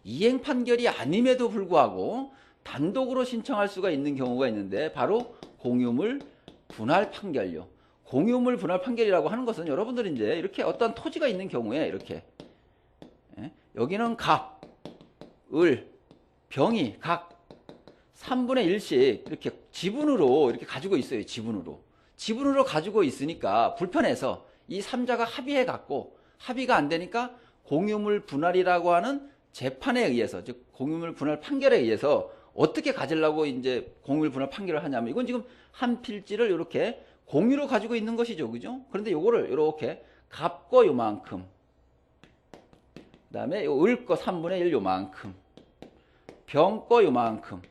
이행 판결이 아님에도 불구하고 단독으로 신청할 수가 있는 경우가 있는데 바로 공유물 분할 판결요. 공유물 분할 판결이라고 하는 것은 여러분들이 이제 이렇게 어떤 토지가 있는 경우에 이렇게 여기는 갑, 을, 병이 각 3분의 1씩 이렇게 지분으로 이렇게 가지고 있어요. 지분으로 가지고 있으니까 불편해서 이 3자가 합의해 갖고 합의가 안 되니까 공유물 분할이라고 하는 재판에 의해서, 즉 공유물 분할 판결에 의해서 어떻게 가지려고 이제 공유물 분할 판결을 하냐면, 이건 지금 한 필지를 이렇게 공유로 가지고 있는 것이죠. 그죠? 그런데 요거를 이렇게 갑거 요만큼, 그다음에 요 을거 3분의 1 요만큼, 병거 요만큼,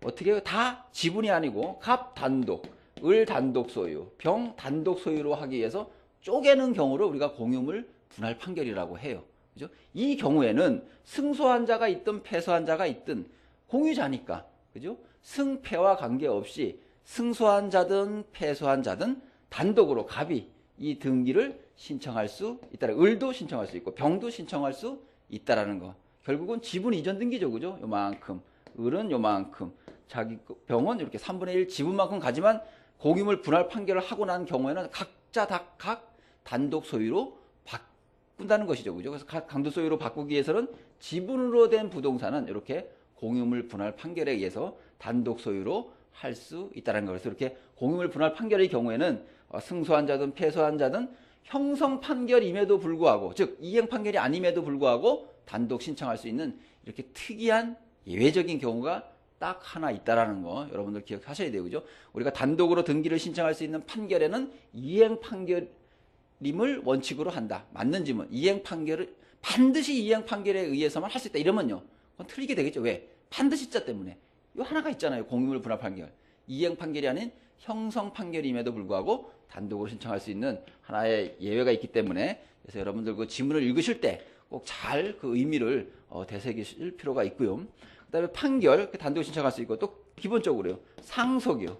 어떻게 해요? 다 지분이 아니고 갑 단독, 을 단독 소유, 병 단독 소유로 하기 위해서 쪼개는 경우를 우리가 공유물 분할 판결이라고 해요. 그죠? 이 경우에는 승소한 자가 있든 패소한 자가 있든 공유자니까, 그죠? 승패와 관계없이 승소한 자든 패소한 자든 단독으로 갑이 이 등기를 신청할 수 있다라. 을도 신청할 수 있고 병도 신청할 수 있다라는 거. 결국은 지분 이전 등기죠. 그죠? 요만큼. 을은 요만큼. 자기 병은 이렇게 3분의 1 지분만큼 가지만 공유물 분할 판결을 하고 난 경우에는 각자 각 단독 소유로 바꾼다는 것이죠. 그죠? 그래서 각 단독 소유로 바꾸기 위해서는 지분으로 된 부동산은 이렇게 공유물 분할 판결에 의해서 단독 소유로 할 수 있다는 거. 그래서 이렇게 공유물 분할 판결의 경우에는 승소한 자든 패소한 자든 형성 판결임에도 불구하고, 즉 이행 판결이 아님에도 불구하고 단독 신청할 수 있는 이렇게 특이한 예외적인 경우가 딱 하나 있다라는 거 여러분들 기억하셔야 돼요. 그죠? 우리가 단독으로 등기를 신청할 수 있는 판결에는 이행 판결임을 원칙으로 한다. 맞는 질문. 이행 판결을 반드시 이행 판결에 의해서만 할 수 있다. 이러면요, 그건 틀리게 되겠죠. 왜? 반드시 자 때문에. 이 하나가 있잖아요. 공유물 분할 판결. 이행 판결이 아닌 형성 판결임에도 불구하고 단독으로 신청할 수 있는 하나의 예외가 있기 때문에, 그래서 여러분들 그 지문을 읽으실 때 꼭 잘 그 의미를 되새기실 필요가 있고요. 그 다음에 판결, 단독 신청할 수 있고, 또 기본적으로요, 상속이요.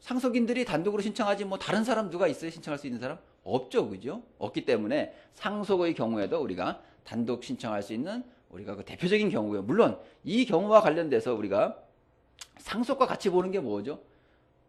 상속인들이 단독으로 신청하지 뭐 다른 사람 누가 있어요? 신청할 수 있는 사람? 없죠. 그죠? 없기 때문에 상속의 경우에도 우리가 단독 신청할 수 있는 우리가 그 대표적인 경우고요. 물론 이 경우와 관련돼서 우리가 상속과 같이 보는 게 뭐죠?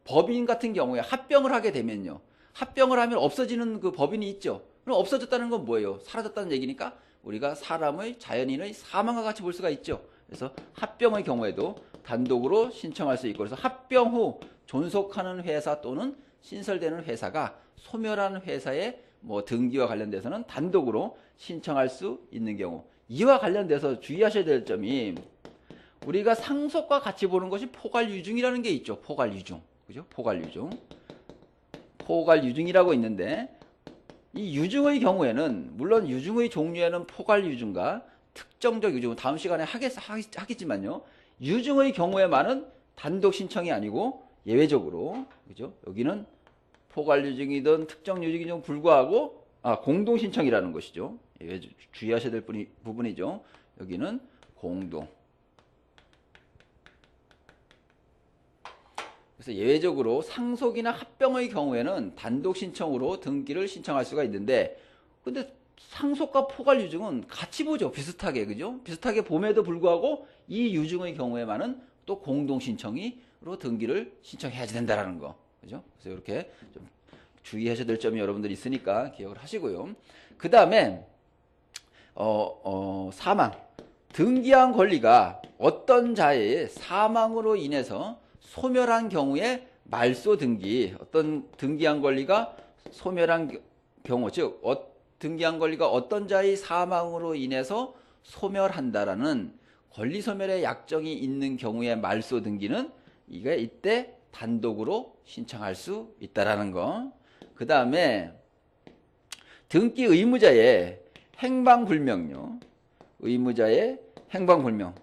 법인 같은 경우에 합병을 하게 되면요, 합병을 하면 없어지는 그 법인이 있죠. 그럼 없어졌다는 건 뭐예요? 사라졌다는 얘기니까 우리가 사람의, 자연인의 사망과 같이 볼 수가 있죠. 그래서 합병의 경우에도 단독으로 신청할 수 있고, 그래서 합병 후 존속하는 회사 또는 신설되는 회사가 소멸한 회사의 뭐 등기와 관련돼서는 단독으로 신청할 수 있는 경우, 이와 관련돼서 주의하셔야 될 점이, 우리가 상속과 같이 보는 것이 포괄유증이라는 게 있죠. 포괄유증. 그죠? 포괄유증이라고 있는데, 이 유증의 경우에는, 물론 유증의 종류에는 포괄유증과 특정적 유증, 다음 시간에 하겠지만요, 유증의 경우에만은 단독 신청이 아니고 예외적으로, 그죠? 여기는 포괄유증이든 특정유증이든 불구하고 공동 신청이라는 것이죠. 주의하셔야 될 부분이죠. 여기는 공동. 그래서 예외적으로 상속이나 합병의 경우에는 단독 신청으로 등기를 신청할 수가 있는데, 근데 상속과 포괄유증은 같이 보죠. 비슷하게. 그죠? 비슷하게 봄에도 불구하고 이 유증의 경우에만은 또 공동 신청으로 등기를 신청해야지 된다라는 거. 그죠? 그래서 이렇게 좀 주의하셔야 될 점이 여러분들이 있으니까 기억을 하시고요. 그 다음에 사망. 등기한 권리가 어떤 자의 사망으로 인해서 소멸한 경우에 말소 등기, 어떤 등기한 권리가 소멸한 경우, 즉 등기한 권리가 어떤 자의 사망으로 인해서 소멸한다라는 권리소멸의 약정이 있는 경우에 말소 등기는 이때 단독으로 신청할 수 있다라는 거. 그 다음에 등기 의무자의 행방불명요. 의무자의 행방불명.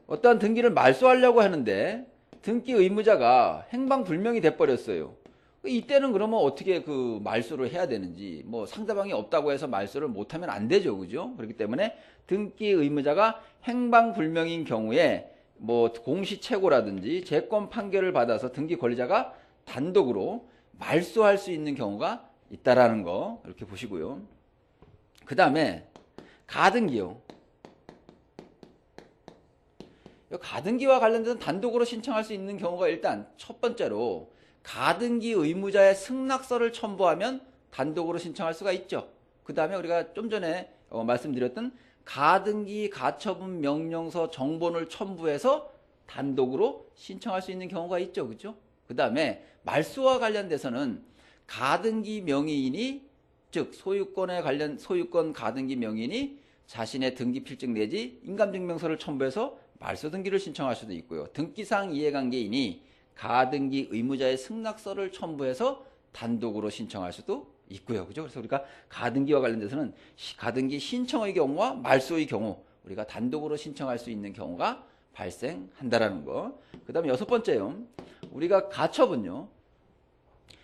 어떠한 등기를 말소하려고 하는데 등기 의무자가 행방불명이 돼버렸어요. 이때는 그러면 어떻게 그 말소를 해야 되는지, 뭐 상대방이 없다고 해서 말소를 못하면 안 되죠. 그죠? 그렇기 때문에 등기 의무자가 행방불명인 경우에 뭐 공시채고라든지 채권 판결을 받아서 등기 권리자가 단독으로 말소할 수 있는 경우가 있다라는 거 이렇게 보시고요. 그 다음에 가등기요. 가등기와 관련돼서 단독으로 신청할 수 있는 경우가 일단 첫 번째로 가등기 의무자의 승낙서를 첨부하면 단독으로 신청할 수가 있죠. 그 다음에 우리가 좀 전에 말씀드렸던 가등기 가처분 명령서 정본을 첨부해서 단독으로 신청할 수 있는 경우가 있죠. 그죠? 그 다음에 말소와 관련돼서는 가등기 명의인이 즉 소유권 가등기 명의인이 자신의 등기 필증 내지 인감증명서를 첨부해서 말소 등기를 신청할 수도 있고요. 등기상 이해관계인이 가등기 의무자의 승낙서를 첨부해서 단독으로 신청할 수도 있고요. 그죠? 그래서 우리가 가등기와 관련돼서는 가등기 신청의 경우와 말소의 경우 우리가 단독으로 신청할 수 있는 경우가 발생한다라는 거. 그 다음에 여섯 번째요. 우리가 가처분요.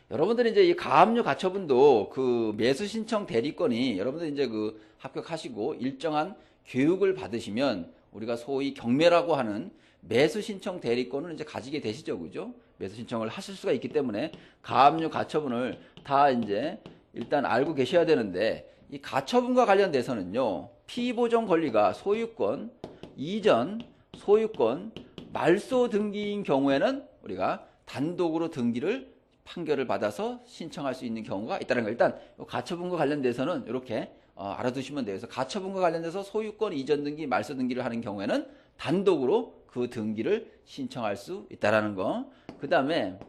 여러분들이 이제 이 가압류 가처분도 그 매수 신청 대리권이 여러분들 이제 그 합격하시고 일정한 교육을 받으시면 우리가 소위 경매라고 하는 매수 신청 대리권을 이제 가지게 되시죠. 그죠? 매수 신청을 하실 수가 있기 때문에 가압류 가처분을 다 이제 일단 알고 계셔야 되는데 이 가처분과 관련돼서는요. 피보정 권리가 소유권, 이전, 소유권, 말소 등기인 경우에는 우리가 단독으로 등기를 판결을 받아서 신청할 수 있는 경우가 있다는 거. 일단 가처분과 관련돼서는 이렇게 알아두시면 돼요. 그래서 가처분과 관련돼서 소유권 이전 등기, 말소 등기를 하는 경우에는 단독으로 그 등기를 신청할 수 있다라는 거. 그 다음에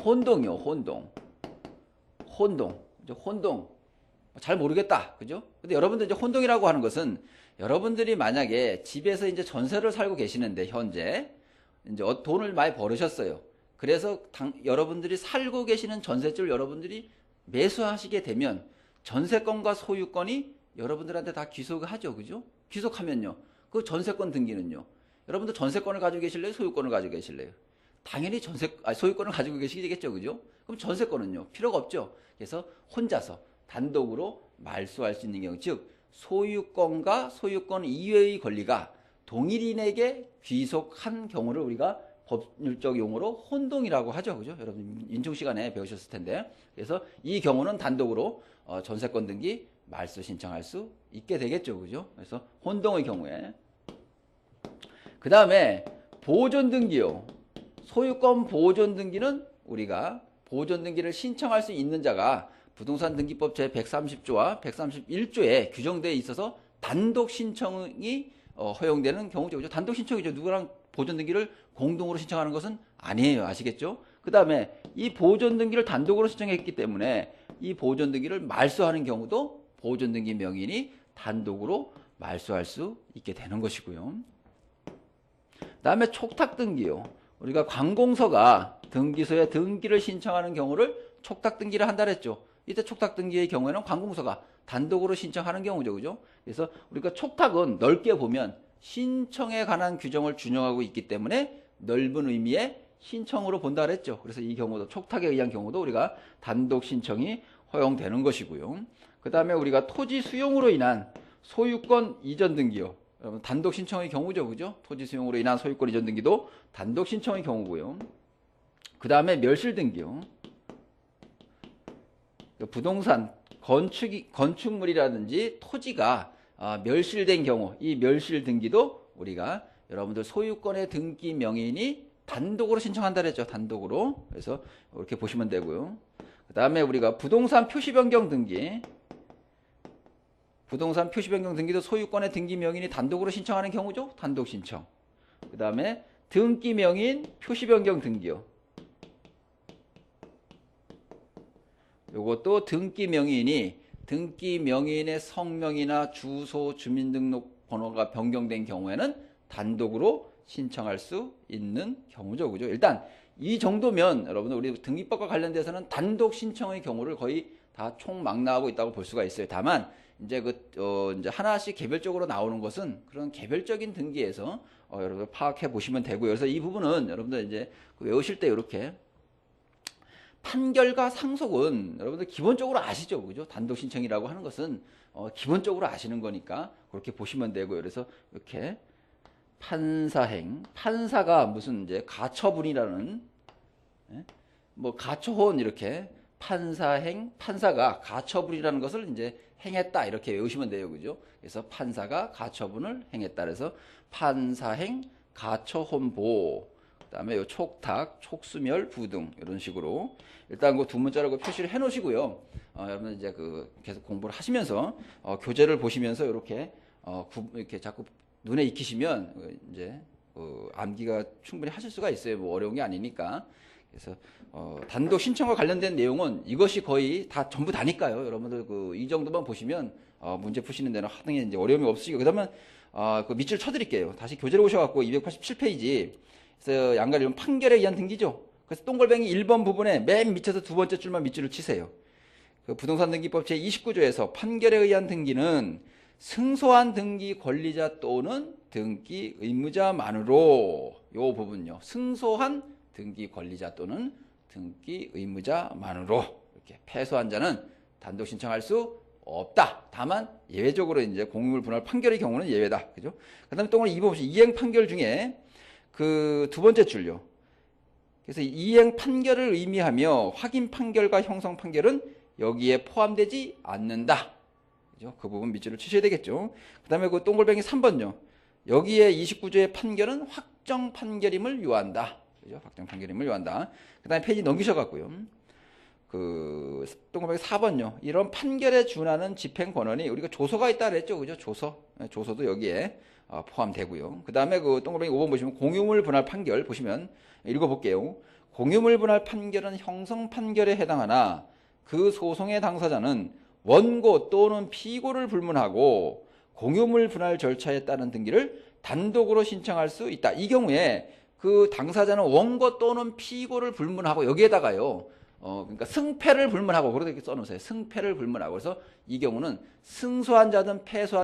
혼동이요. 혼동. 잘 모르겠다. 그죠? 근데 여러분들 이제 혼동이라고 하는 것은 여러분들이 만약에 집에서 이제 전세를 살고 계시는데 현재 이제 돈을 많이 벌으셨어요. 그래서 여러분들이 살고 계시는 전셋집을 여러분들이 매수하시게 되면 전세권과 소유권이 여러분들한테 다 귀속하죠. 그죠? 귀속하면요. 그 전세권 등기는요. 여러분들 전세권을 가지고 계실래요? 소유권을 가지고 계실래요? 당연히 소유권을 가지고 계시겠죠. 그죠? 그럼 전세권은요. 필요가 없죠. 그래서 혼자서 단독으로 말소할 수 있는 경우, 즉 소유권과 소유권 이외의 권리가 동일인에게 귀속한 경우를 우리가 법률적 용어로 혼동이라고 하죠. 그죠? 여러분 인중 시간에 배우셨을 텐데. 그래서 이 경우는 단독으로 전세권 등기 말소 신청할 수 있게 되겠죠. 그죠? 그래서 혼동의 경우에. 그 다음에 보존 등기요. 소유권 보존 등기는 우리가 보존 등기를 신청할 수 있는 자가 부동산 등기법 제 130조와 131조에 규정되어 있어서 단독 신청이 허용되는 경우죠. 그죠? 단독 신청이죠. 누구랑 보존 등기를 공동으로 신청하는 것은 아니에요. 아시겠죠? 그 다음에 이 보존 등기를 단독으로 신청했기 때문에 이 보존 등기를 말소하는 경우도 보존 등기 명의인이 단독으로 말소할 수 있게 되는 것이고요. 그 다음에 촉탁 등기요. 우리가 관공서가 등기소에 등기를 신청하는 경우를 촉탁 등기를 한다 그랬죠. 이때 촉탁 등기의 경우에는 관공서가 단독으로 신청하는 경우죠. 그죠? 그래서 우리가 촉탁은 넓게 보면 신청에 관한 규정을 준용하고 있기 때문에 넓은 의미의 신청으로 본다 그랬죠. 그래서 이 경우도 촉탁에 의한 경우도 우리가 단독 신청이 허용되는 것이고요. 그 다음에 우리가 토지 수용으로 인한 소유권 이전 등기요. 여러분 단독 신청의 경우죠. 그죠? 토지 수용으로 인한 소유권 이전 등기도 단독 신청의 경우고요. 그 다음에 멸실 등기요. 부동산 건축물이라든지 토지가 멸실된 경우, 이 멸실 등기도 우리가 여러분들 소유권의 등기 명의인이 단독으로 신청한다 그랬죠. 단독으로. 그래서 이렇게 보시면 되고요. 그 다음에 우리가 부동산 표시 변경 등기. 부동산 표시 변경 등기도 소유권의 등기 명의인이 단독으로 신청하는 경우죠. 단독 신청. 그 다음에 등기 명의인 표시 변경 등기요. 요것도 등기 명의인의 성명이나 주소, 주민등록번호가 변경된 경우에는 단독으로 신청할 수 있는 경우죠. 그죠? 일단 이 정도면 여러분들 우리 등기법과 관련돼서는 단독 신청의 경우를 거의 다 총망라하고 있다고 볼 수가 있어요. 다만 이제 이제 하나씩 개별적으로 나오는 것은 그런 개별적인 등기에서 여러분들 파악해 보시면 되고요. 그래서 이 부분은 여러분들 이제 외우실 때 이렇게 판결과 상속은 여러분들 기본적으로 아시죠. 그죠? 단독 신청이라고 하는 것은 기본적으로 아시는 거니까 그렇게 보시면 되고요. 그래서 이렇게 판사가 무슨 이제 가처분이라는 뭐 가처혼 이렇게 판사가 가처분이라는 것을 이제 행했다 이렇게 외우시면 돼요. 그죠? 그래서 판사가 가처분을 행했다. 그래서 판사행 가처혼보. 그다음에 요 촉탁, 촉수멸, 부등 이런 식으로 일단 그 두 문자라고 표시를 해 놓으시고요. 여러분 이제 그 계속 공부를 하시면서 교재를 보시면서 이렇게 자꾸 눈에 익히시면 이제 암기가 충분히 하실 수가 있어요. 뭐 어려운 게 아니니까. 그래서 단독 신청과 관련된 내용은 이것이 거의 다 전부 다니까요. 여러분들 이 정도만 보시면 문제 푸시는 데는 하등에 이제 어려움이 없으시고 그다음에 그 밑줄 쳐드릴게요. 다시 교재로 오셔갖고 287페이지. 그래서 양가리는 판결에 의한 등기죠. 그래서 동글뱅이 1번 부분에 맨 밑에서 두 번째 줄만 밑줄을 치세요. 그 부동산 등기법 제29조에서 판결에 의한 등기는 승소한 등기 권리자 또는 등기 의무자만으로 요 부분요. 승소한 등기 권리자 또는 등기 의무자만으로 이렇게 패소한 자는 단독 신청할 수 없다. 다만 예외적으로 이제 공유물 분할 판결의 경우는 예외다. 그죠? 그다음에 또 2번 보시면 이행 판결 중에 그 두 번째 줄요. 그래서 이행 판결을 의미하며 확인 판결과 형성 판결은 여기에 포함되지 않는다. 그죠? 그 부분 밑줄을 치셔야 되겠죠. 그다음에 그 동글뱅이 3번요. 여기에 29조의 판결은 확정 판결임을 요한다. 그죠? 확정 판결임을 요한다. 그다음에 페이지 넘기셔 갖고요. 그 동글뱅이 4번요. 이런 판결에 준하는 집행 권한이 우리가 조서가 있다 그랬죠. 그죠? 조서도 여기에 포함되고요. 그다음에 그 동글뱅이 5번 보시면 공유물 분할 판결 보시면 읽어 볼게요. 공유물 분할 판결은 형성 판결에 해당하나 그 소송의 당사자는 원고 또는 피고를 불문하고 공유물 분할 절차에 따른 등기를 단독으로 신청할 수 있다. 이 경우에 그 당사자는 원고 또는 피고를 불문하고 여기에다가요. 그러니까 승패를 불문하고 그렇게 써놓으세요. 승패를 불문하고 그래서 이 경우는 승소한 자든 패소한